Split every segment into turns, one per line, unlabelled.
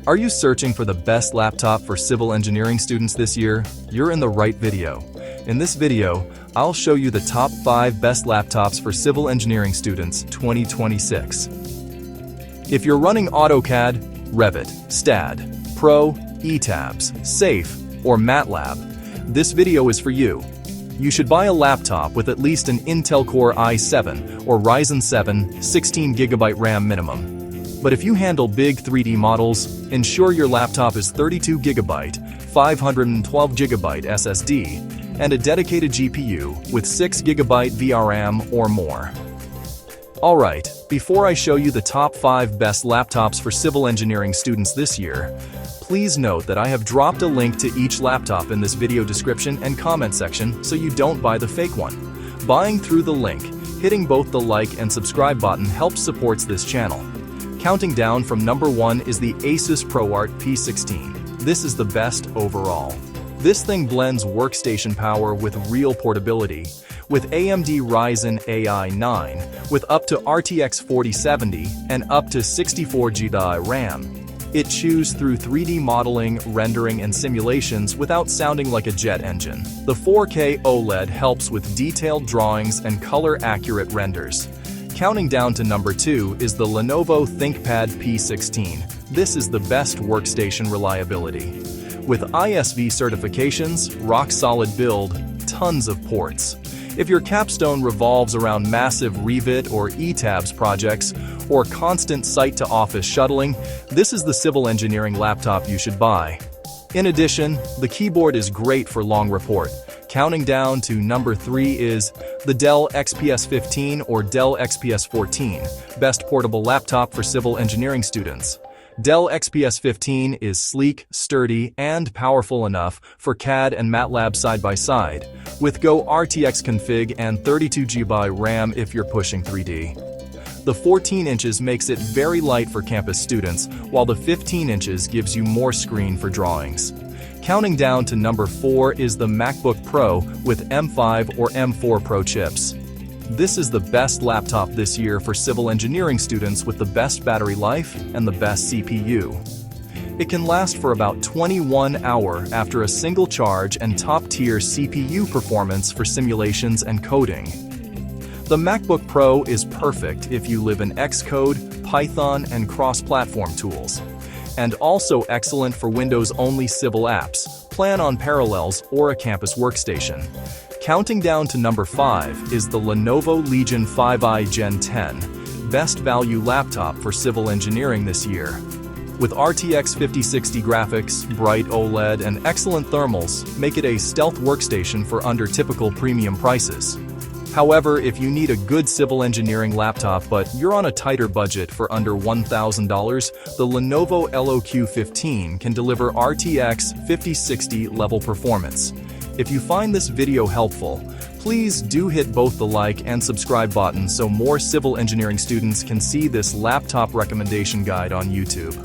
Are you searching for the best laptop for civil engineering students this year? You're in the right video. In this video, I'll show you the top 5 best laptops for civil engineering students 2026. If you're running AutoCAD, Revit, STAAD, Pro, ETABS, SAFE, or MATLAB, this video is for you. You should buy a laptop with at least an Intel Core i7 or Ryzen 7 16GB RAM minimum. But if you handle big 3D models, ensure your laptop is 32GB, 512GB SSD, and a dedicated GPU with 6GB VRAM or more. Alright, before I show you the top 5 best laptops for civil engineering students this year, please note that I have dropped a link to each laptop in this video description and comment section so you don't buy the fake one. Buying through the link, hitting both the like and subscribe button helps supports this channel. Counting down from number 1 is the ASUS ProArt P16. This is the best overall. This thing blends workstation power with real portability, with AMD Ryzen AI 9, with up to RTX 4070 and up to 64GB RAM. It chews through 3D modeling, rendering, and simulations without sounding like a jet engine. The 4K OLED helps with detailed drawings and color-accurate renders. Counting down to number 2 is the Lenovo ThinkPad P16. This is the best workstation reliability. With ISV certifications, rock-solid build, tons of ports. If your capstone revolves around massive Revit or ETABS projects, or constant site-to-office shuttling, this is the civil engineering laptop you should buy. In addition, the keyboard is great for long report. Counting down to number 3 is the Dell XPS 15 or Dell XPS 14, best portable laptop for civil engineering students. Dell XPS 15 is sleek, sturdy, and powerful enough for CAD and MATLAB side-by-side, with Go RTX config and 32GB RAM if you're pushing 3D. The 14 inches makes it very light for campus students, while the 15 inches gives you more screen for drawings. Counting down to number 4 is the MacBook Pro with M5 or M4 Pro chips. This is the best laptop this year for civil engineering students with the best battery life and the best CPU. It can last for about 21 hours after a single charge and top-tier CPU performance for simulations and coding. The MacBook Pro is perfect if you live in Xcode, Python, and cross-platform tools, and also excellent for Windows-only civil apps, plan on Parallels, or a campus workstation. Counting down to number 5 is the Lenovo Legion 5i Gen 10, best value laptop for civil engineering this year. With RTX 5060 graphics, bright OLED, and excellent thermals, make it a stealth workstation for under typical premium prices. However, if you need a good civil engineering laptop but you're on a tighter budget for under $1,000, the Lenovo LOQ15 can deliver RTX 5060 level performance. If you find this video helpful, please do hit both the like and subscribe button so more civil engineering students can see this laptop recommendation guide on YouTube.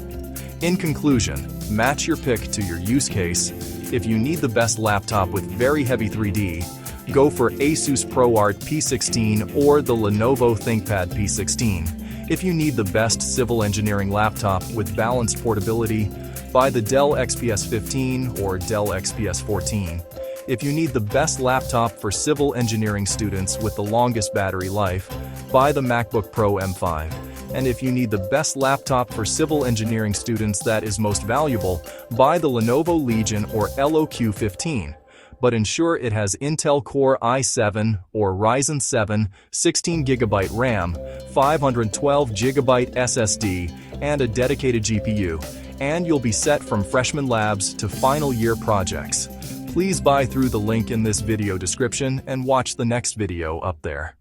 In conclusion, match your pick to your use case. If you need the best laptop with very heavy 3D, go for ASUS ProArt P16 or the Lenovo ThinkPad P16. If you need the best civil engineering laptop with balanced portability, buy the Dell XPS 15 or Dell XPS 14. If you need the best laptop for civil engineering students with the longest battery life, buy the MacBook Pro M5. And if you need the best laptop for civil engineering students that is most valuable, buy the Lenovo Legion or LOQ15. But ensure it has Intel Core i7 or Ryzen 7 16GB RAM, 512GB SSD, and a dedicated GPU, and you'll be set from freshman labs to final year projects. Please buy through the link in this video description and watch the next video up there.